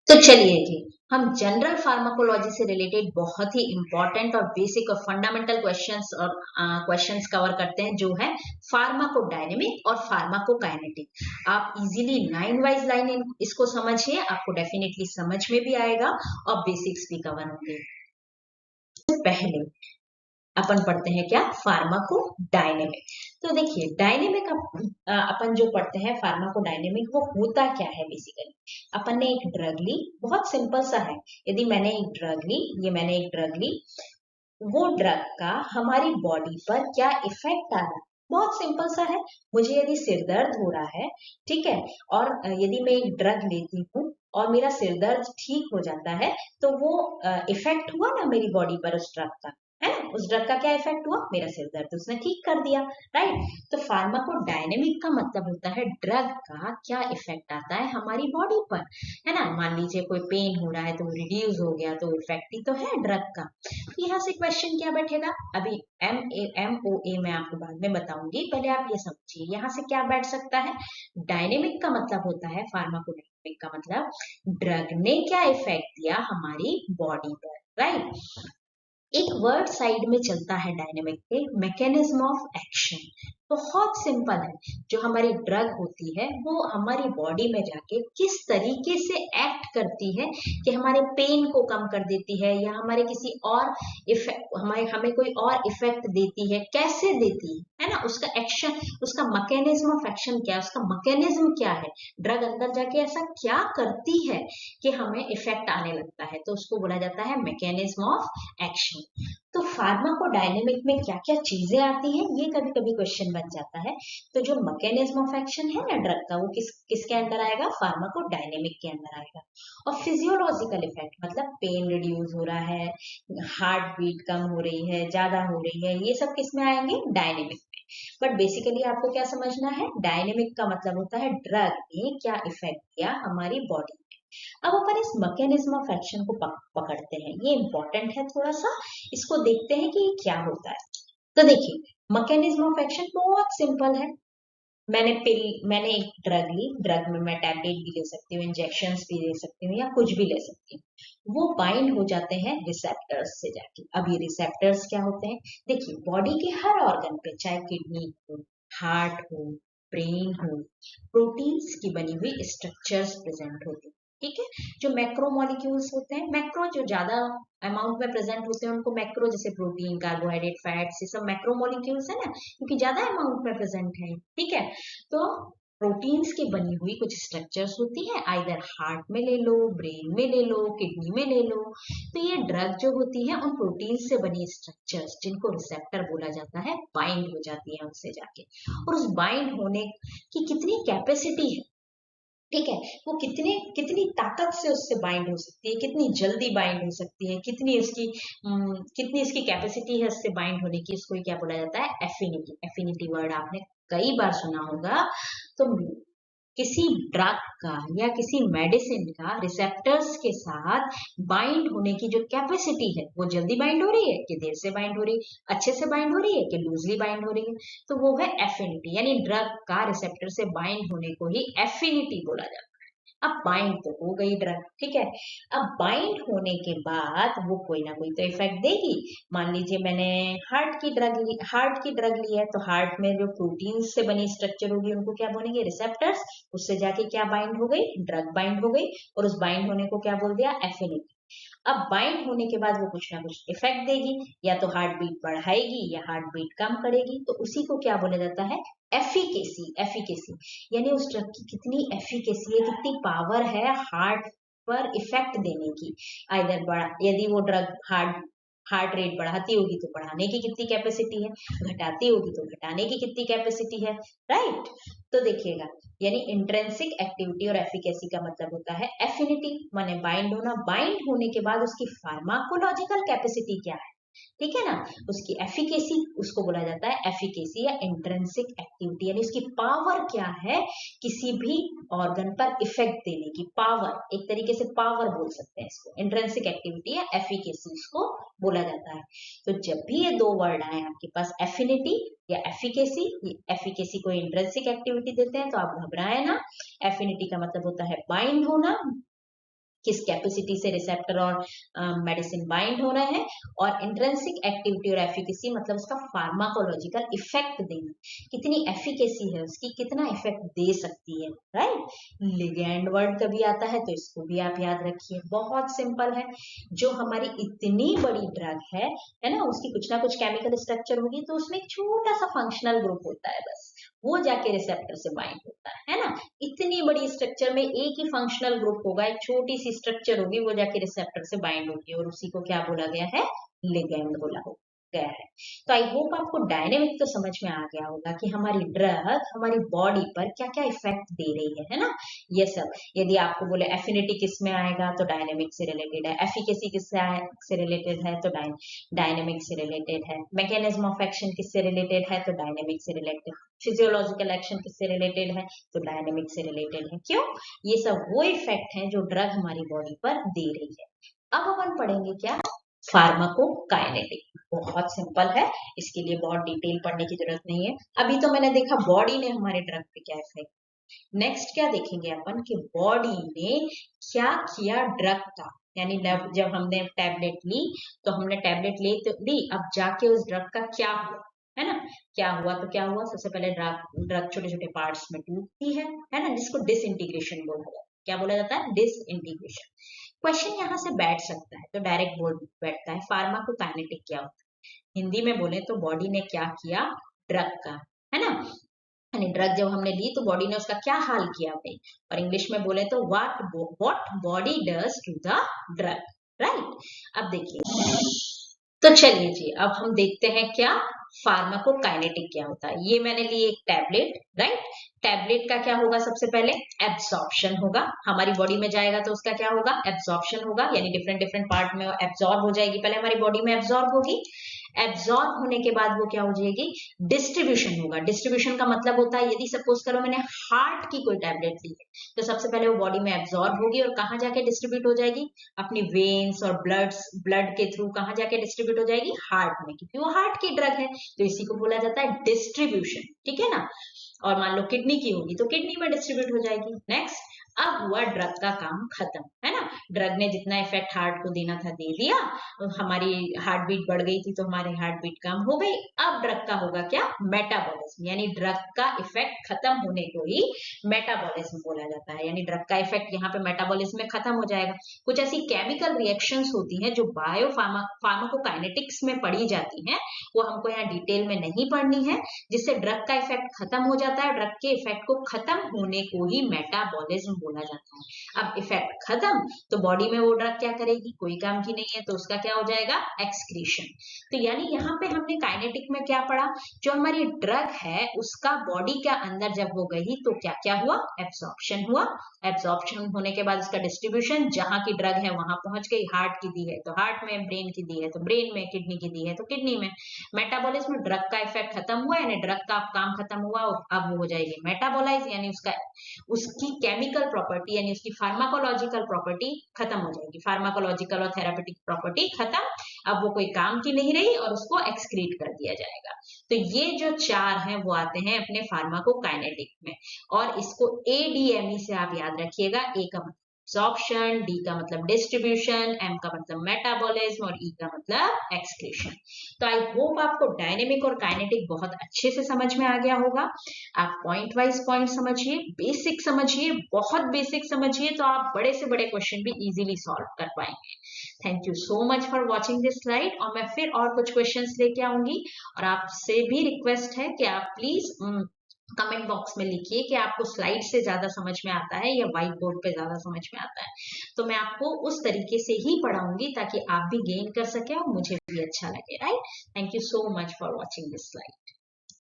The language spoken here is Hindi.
तो चलिए जी, हम जनरल फार्माकोलॉजी से रिलेटेड बहुत ही इंपॉर्टेंट और बेसिक और फंडामेंटल क्वेश्चंस और क्वेश्चंस कवर करते हैं, जो है फार्माकोडायनेमिक और फार्माकोकाइनेटिक। आप इजीली लाइन वाइज लाइन इसको समझिए, आपको डेफिनेटली समझ में भी आएगा और बेसिक्स भी कवर होंगे। पहले अपन पढ़ते हैं क्या, फार्माकोडायनेमिक। तो देखिए डायनेमिक अपन जो पढ़ते हैं फार्माकोडायनेमिक, वो होता क्या है बेसिकली। अपन ने एक ड्रग ली, बहुत सिंपल सा है। यदि मैंने एक ड्रग ली, ये मैंने एक ड्रग ली, वो ड्रग का हमारी बॉडी पर क्या इफेक्ट आ रहा है, बहुत सिंपल सा है। मुझे यदि सिर दर्द हो रहा है, ठीक है, और यदि मैं एक ड्रग लेती हूँ और मेरा सिर दर्द ठीक हो जाता है, तो वो इफेक्ट हुआ ना मेरी बॉडी पर उस ड्रग का, है ना। उस ड्रग का क्या इफेक्ट हुआ, मेरा सिर दर्द उसने ठीक कर दिया, राइट। तो फार्माकोडायनेमिक का मतलब होता है ड्रग का क्या इफेक्ट आता है हमारी बॉडी पर, है ना। मान लीजिए कोई पेन हो रहा है तो वो रिड्यूस हो गया, तो इफेक्ट ही तो है ड्रग का। यहाँ से क्वेश्चन क्या बैठेगा, अभी MOA मैं आपको बाद में बताऊंगी, पहले आप ये समझिए यहाँ से क्या बैठ सकता है। डायनेमिक का मतलब होता है, फार्माकोडायनेमिक का मतलब ड्रग ने क्या इफेक्ट दिया हमारी बॉडी पर, राइट। एक वर्ड साइड में चलता है डायनेमिक के, मैकेनिज्म ऑफ एक्शन। बहुत सिंपल है, जो हमारी ड्रग होती है वो हमारी बॉडी में जाके किस तरीके से एक्ट करती है, कि हमारे पेन को कम कर देती है या हमारे किसी और इफेक्ट, हमें कोई और इफेक्ट देती है, कैसे देती है ना, उसका एक्शन, उसका मैकेनिज्म ऑफ एक्शन क्या है, उसका मैकेनिज्म क्या है, ड्रग अंदर जाके ऐसा क्या करती है कि हमें इफेक्ट आने लगता है, तो उसको बोला जाता है मैकेनिज्म ऑफ एक्शन। तो फार्माकोडायनेमिक में क्या क्या चीजें आती हैं, ये कभी कभी क्वेश्चन बन जाता है। तो जो मैकेनिज्म ऑफ एक्शन है ना ड्रग का, वो किसके अंदर आएगा, फार्माकोडायनेमिक के अंदर आएगा। और फिजियोलॉजिकल इफेक्ट मतलब पेन रिड्यूस हो रहा है, हार्ट बीट कम हो रही है, ज्यादा हो रही है, ये सब किस में आएंगे, डायनेमिक में। बट बेसिकली आपको क्या समझना है, डायनेमिक का मतलब होता है ड्रग ने क्या इफेक्ट किया हमारी बॉडी। अब अपन इस मैकेनिज्म ऑफ एक्शन को पकड़ते हैं, ये इंपॉर्टेंट है थोड़ा सा, इसको देखते हैं कि ये क्या होता है। तो देखिए मैकेनिज्म ऑफ एक्शन बहुत सिंपल है। मैंने एक ड्रग ली, ड्रग में मैं टैबलेट भी ले सकती हूँ, इंजेक्शंस भी ले सकती हूँ, या कुछ भी ले सकती हूँ। वो बाइंड हो जाते हैं रिसेप्टर्स से जाके। अब ये रिसेप्टर्स क्या होते हैं, देखिए बॉडी के हर ऑर्गन पे, चाहे किडनी हो, हार्ट हो, ब्रेन हो, प्रोटीन्स की बनी हुई स्ट्रक्चर्स प्रेजेंट होती हैं, ठीक है। जो मैक्रोमोलिक्यूल्स होते हैं, मैक्रो जो ज्यादा अमाउंट में प्रेजेंट होते हैं उनको मैक्रो, जैसे प्रोटीन, कार्बोहाइड्रेट, फैट्स, ये सब मैक्रोमोलिक्यूल्स है ना, क्योंकि ज्यादा अमाउंट में प्रेजेंट है, ठीक है। तो प्रोटीन्स की बनी हुई कुछ स्ट्रक्चर्स होती हैं, आइदर हार्ट में ले लो, ब्रेन में ले लो, किडनी में ले लो। तो ये ड्रग जो होती है उन प्रोटीन्स से बनी स्ट्रक्चर्स, जिनको रिसेप्टर बोला जाता है, बाइंड हो जाती है उनसे जाके। और उस बाइंड होने की कितनी कैपेसिटी है, ठीक है, वो कितनी ताकत से उससे बाइंड हो सकती है, कितनी जल्दी बाइंड हो सकती है, कितनी इसकी कैपेसिटी है उससे बाइंड होने की, इसको क्या बोला जाता है, एफिनिटी। एफिनिटी वर्ड आपने कई बार सुना होगा। तो किसी ड्रग का या किसी मेडिसिन का रिसेप्टर्स के साथ बाइंड होने की जो कैपेसिटी है, वो जल्दी बाइंड हो रही है कि देर से बाइंड हो रही है, अच्छे से बाइंड हो रही है कि लूजली बाइंड हो रही है, तो वो है एफिनिटी। यानी ड्रग का रिसेप्टर से बाइंड होने को ही एफिनिटी बोला जाता है। अब बाइंड तो हो गई ड्रग, ठीक है। अब बाइंड होने के बाद वो कोई ना कोई तो इफेक्ट देगी। मान लीजिए मैंने हार्ट की ड्रग ली है, तो हार्ट में जो प्रोटीन से बनी स्ट्रक्चर होगी उनको क्या बोलेंगे, रिसेप्टर्स। उससे जाके क्या बाइंड हो गई, ड्रग बाइंड हो गई, और उस बाइंड होने को क्या बोल दिया, एफिनिटी। अब बाइंड होने के बाद वो कुछ ना कुछ इफेक्ट देगी, या तो हार्ट बीट बढ़ाएगी या हार्ट बीट कम करेगी, तो उसी को क्या बोला जाता है, एफिकेसी। एफिकेसी यानी उस ड्रग की कितनी एफिकेसी है, कितनी पावर है हार्ट पर इफेक्ट देने की। आइदर बढ़ा, यदि वो ड्रग हार्ट रेट बढ़ाती होगी तो बढ़ाने की कितनी कैपेसिटी है, घटाती होगी तो घटाने की कितनी कैपेसिटी है, राइट। तो देखिएगा, यानी इंट्रिंसिक एक्टिविटी और एफिकेसी का मतलब होता है एफिनिटी, माने बाइंड होना, बाइंड होने के बाद उसकी फार्माकोलॉजिकल कैपेसिटी क्या है, ठीक है ना। उसकी एफिकेसी, उसको बोला जाता है एफिकेसी या इंट्रिंसिक एक्टिविटी, यानी उसकी पावर क्या है किसी भी ऑर्गन पर इफेक्ट देने की पावर, एक तरीके से पावर बोल सकते हैं इसको, इंट्रिंसिक एक्टिविटी या एफिकेसी इसको बोला जाता है। तो जब भी ये दो वर्ड आए आपके पास, एफिनिटी या एफिकेसी, एफिकेसी को इंट्रिंसिक एक्टिविटी देते हैं तो आप घबराए ना। एफिनिटी का मतलब होता है बाइंड होना, किस कैपेसिटी से रिसेप्टर और मेडिसिन बाइंड हो रहे हैं, और इंट्रिंसिक एक्टिविटी और एफिकेसी मतलब उसका फार्माकोलॉजिकल इफेक्ट देना, कितनी एफिकेसी है उसकी, कितना इफेक्ट दे सकती है, राइट। लिगैंड वर्ड कभी आता है तो इसको भी आप याद रखिए, बहुत सिंपल है। जो हमारी इतनी बड़ी ड्रग है ना, उसकी कुछ ना कुछ केमिकल स्ट्रक्चर होगी, तो उसमें एक छोटा सा फंक्शनल ग्रुप होता है, बस वो जाके रिसेप्टर से बाइंड होता है ना। इतनी बड़ी स्ट्रक्चर में एक ही फंक्शनल ग्रुप होगा, एक छोटी सी स्ट्रक्चर होगी, वो जाके रिसेप्टर से बाइंड होगी, और उसी को क्या बोला गया है, लिगैंड बोला गया है। तो आई होप आपको डायनेमिक तो समझ में आ गया होगा कि हमारी ड्रग हमारी बॉडी पर क्या क्या इफेक्ट दे रही है ना। ये सब यदि आपको बोले एफिनिटी किस में आएगा तो डायनेमिक से रिलेटेड है, एफिकेसी किससे रिलेटेड है तो डायनेमिक से रिलेटेड है, मैकेनिज्म ऑफ एक्शन किससे रिलेटेड है तो डायनेमिक से रिलेटेड, फिजियोलॉजिकल एक्शन किससे रिलेटेड है तो डायनेमिक से रिलेटेड है। क्यों? ये सब वो इफेक्ट है जो ड्रग हमारी बॉडी पर दे रही है। अब अपन पढ़ेंगे क्या, फार्माकोकाइनेटिक। बहुत सिंपल है, इसके लिए बहुत डिटेल पढ़ने की जरूरत नहीं है। अभी तो मैंने देखा बॉडी ने हमारे ड्रग पे क्या इफेक्ट, नेक्स्ट क्या देखेंगे अपन कि बॉडी ने क्या किया ड्रग का, यानी जब हमने टैबलेट ली तो हमने टैबलेट ले तो ली, अब जाके उस ड्रग का क्या हुआ, है ना। क्या हुआ तो क्या हुआ, सबसे पहले ड्रग छोटे छोटे पार्ट्स में टूटती है ना, जिसको डिसइंटीग्रेशन बोला जाता है। क्या बोला जाता है, डिसइंटीग्रेशन। क्वेश्चन यहाँ से बैठ सकता है, तो डायरेक्ट बोल बैठता है, फार्माकोकाइनेटिक क्या होता है। हिंदी में बोले तो बॉडी ने क्या किया ड्रग का, है ना, यानी ड्रग जब हमने ली तो बॉडी ने उसका क्या हाल किया भाई, और इंग्लिश में बोले तो what body does to the drug, right. अब देखिए, तो चलिए जी, अब हम देखते हैं क्या फार्माकोकाइनेटिक क्या होता है। ये मैंने ली एक टैबलेट, राइट। टैबलेट का क्या होगा, सबसे पहले एब्जॉर्प्शन होगा, हमारी बॉडी में जाएगा तो उसका क्या होगा, एब्जॉर्प्शन होगा, यानी डिफरेंट डिफरेंट पार्ट में एब्जॉर्ब हो जाएगी, पहले हमारी बॉडी में एब्जॉर्ब होगी। एब्जॉर्ब होने के बाद वो क्या हो जाएगी, डिस्ट्रीब्यूशन होगा। डिस्ट्रीब्यूशन का मतलब होता है, यदि सपोज करो मैंने हार्ट की कोई टैबलेट ली है तो सबसे पहले वो बॉडी में एब्जॉर्ब होगी और कहाँ जाके डिस्ट्रीब्यूट हो जाएगी, अपनी वेन्स और ब्लड के थ्रू कहाँ जाके डिस्ट्रीब्यूट हो जाएगी, हार्ट में, क्योंकि वो हार्ट की ड्रग है, तो इसी को बोला जाता है डिस्ट्रीब्यूशन, ठीक है ना। और मान लो किडनी की होगी तो किडनी में डिस्ट्रीब्यूट हो जाएगी। नेक्स्ट, अब हुआ ड्रग का काम खत्म, है ना। ड्रग ने जितना इफेक्ट हार्ट को देना था दे दिया, हमारी हार्ट बीट बढ़ गई थी तो हमारी हार्ट बीट कम हो गई। अब ड्रग का होगा क्या, मेटाबॉलिज्म, यानी ड्रग का इफेक्ट खत्म होने को ही मेटाबॉलिज्म बोला जाता है, यानी ड्रग का इफेक्ट यहाँ पे मेटाबॉलिज्म में खत्म हो जाएगा। कुछ ऐसी केमिकल रिएक्शंस होती हैं जो बायो फार्माकोकाइनेटिक्स में पढ़ी जाती हैं, वो हमको यहाँ डिटेल में नहीं पढ़नी है, जिससे ड्रग का इफेक्ट खत्म हो जाता है। ड्रग के इफेक्ट को खत्म होने को ही मेटाबॉलिज्म बोला जाता है। अब इफेक्ट खत्म तो बॉडी में वो ड्रग क्या करेगी, कोई काम की नहीं है, तो उसका क्या हो जाएगा, एक्सक्रीशन। तो यानी यहाँ पे हमने काइनेटिक में क्या पढ़ा, जो हमारी ड्रग है उसका बॉडी के अंदर जब वो गई तो क्या क्या हुआ, एब्जॉर्प्शन हुआ। एब्जॉर्प्शन होने के बाद उसका डिस्ट्रीब्यूशन, जहां की ड्रग है वहां पहुंच गई, हार्ट की दी है तो हार्ट में, ब्रेन की दी है तो ब्रेन में, किडनी की दी है तो किडनी में। मेटाबॉलिज्म, ड्रग का इफेक्ट खत्म हुआ, यानी ड्रग का काम खत्म हुआ, अब वो हो जाएगी मेटाबोलाइज, यानी उसकी केमिकल प्रॉपर्टी यानी उसकी फार्माकोलॉजिकल प्रॉपर्टी खत्म हो जाएगी, फार्माकोलॉजिकल और थेरापेटिक प्रॉपर्टी खत्म, अब वो कोई काम की नहीं रही और उसको एक्सक्रीट कर दिया जाएगा। तो ये जो चार हैं वो आते हैं अपने फार्माकोकाइनेटिक में, और इसको ADME से आप याद रखिएगा। ए का एब्जॉर्प्शन, डी का मतलब डिस्ट्रीब्यूशन, एम का मतलब मेटाबॉलिज्म और ई का मतलब एक्सक्रीशन। तो आई होप आपको डायनेमिक और काइनेटिक बहुत अच्छे से समझ में आ गया होगा। आप पॉइंट वाइज पॉइंट समझिए, बेसिक समझिए, बहुत बेसिक समझिए, तो आप बड़े से बड़े क्वेश्चन भी इजीली सॉल्व कर पाएंगे। Thank you so much for watching this slide, और मैं फिर और कुछ क्वेश्चंस लेके आऊंगी, और आपसे भी रिक्वेस्ट है कि आप प्लीज कमेंट बॉक्स में लिखिए कि आपको स्लाइड से ज्यादा समझ में आता है या व्हाइट बोर्ड पे ज्यादा समझ में आता है, तो मैं आपको उस तरीके से ही पढ़ाऊंगी ताकि आप भी गेन कर सके और मुझे भी अच्छा लगे, right. Thank you so much for watching this slide.